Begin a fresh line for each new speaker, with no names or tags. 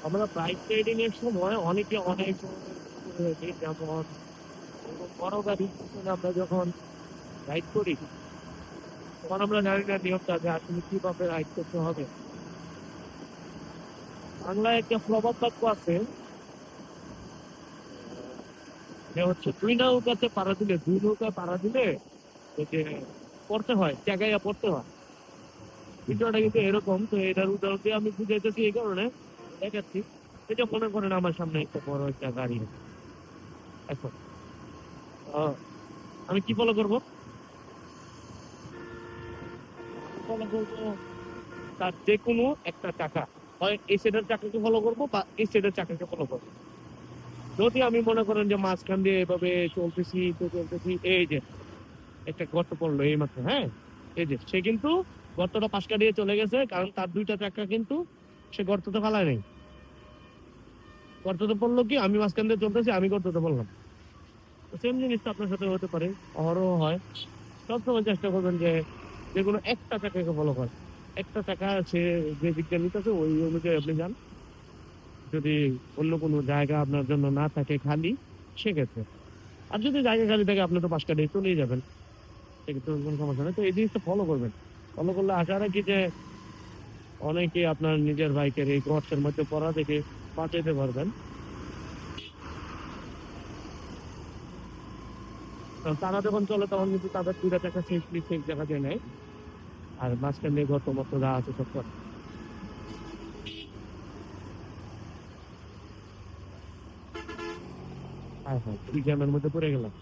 আমরা bike riding এর সময় অনেকে অনেক হয়েছে, যেমন বড় গাড়ির পিছনে আমরা যখন রাইড করি তখন আমরা জানি না নিয়মটা যে আসলে কিভাবে রাইড করতে হবে। বাংলায় একটা প্রবাদ বাক্য আছে যে হচ্ছে দুই নৌকাতে পাড়া দিলে, দুই নৌকায় পাড়া দিলে ওই যে পড়তে হয়, জায়গায় পড়তে হয়। বিষয়টা কিন্তু এরকম। তো এটার উদাহরণ দিয়ে আমি বুঝাইতেছি এই কারণে দেখাচ্ছি, এটা মনে করেন আমার সামনে একটা বড় একটা গাড়ি আছে। এখন আহ, আমি কি ফলো করবো? ফলো করবো তার যে কোনো একটা চাকা, হয় এই সাইডের চাকাকে ফলো করবো বা এই সাইডের চাকাকে ফলো করবো। যদি আমি মনে করেন যে মাঝখান দিয়ে এভাবে চলতেছি তো চলতেছি, এই যে একটা গর্ত পড়লো এই মাত্র, হ্যাঁ, এই যে সে কিন্তু গর্তটা পাশ কাটিয়ে চলে গেছে, কারণ তার দুইটা চাকা কিন্তু সে গর্ততে ফেলায় নাই। গর্ততে পড়লো কি, আমি মাঝখান দিয়ে চলতেছি, আমি গর্ততে পড়লাম। সেম জিনিসটা আপনার সাথে হতে পারে, অহরহ হয়। সবসময় চেষ্টা করবেন যে যে কোনো একটা চাকাকে ফলো করেন। একটা চাকা সে যে দিকটা নিতেছে ওই অনুযায়ী আপনি যান। যদি অন্য কোনো জায়গা আপনার জন্য না থাকে খালি, সেক্ষেত্রে। আর যদি জায়গা খালি থাকে আপনি তো পাশ কাটিয়ে চলেই যাবেন, সেক্ষেত্রে কোনো সমস্যা নেই। তো এই জিনিসটা ফলো করবেন। ফলো করলে আশা রাখি যে অনেকে আপনার নিজের বাইকের এই গর্তের মধ্যে পড়া থেকে বাঁচাইতে পারবেন। কারণ তারা যখন চলে তখন কিন্তু তাদের দুইটা চাকা সেফলি সেফ জায়গা দিয়ে নেয়, আর মাঝখান দিয়ে গর্ত মর্ত যা আছে সব করে। হ্যাঁ হ্যাঁ, কি জ্যামের মধ্যে পড়ে গেলাম।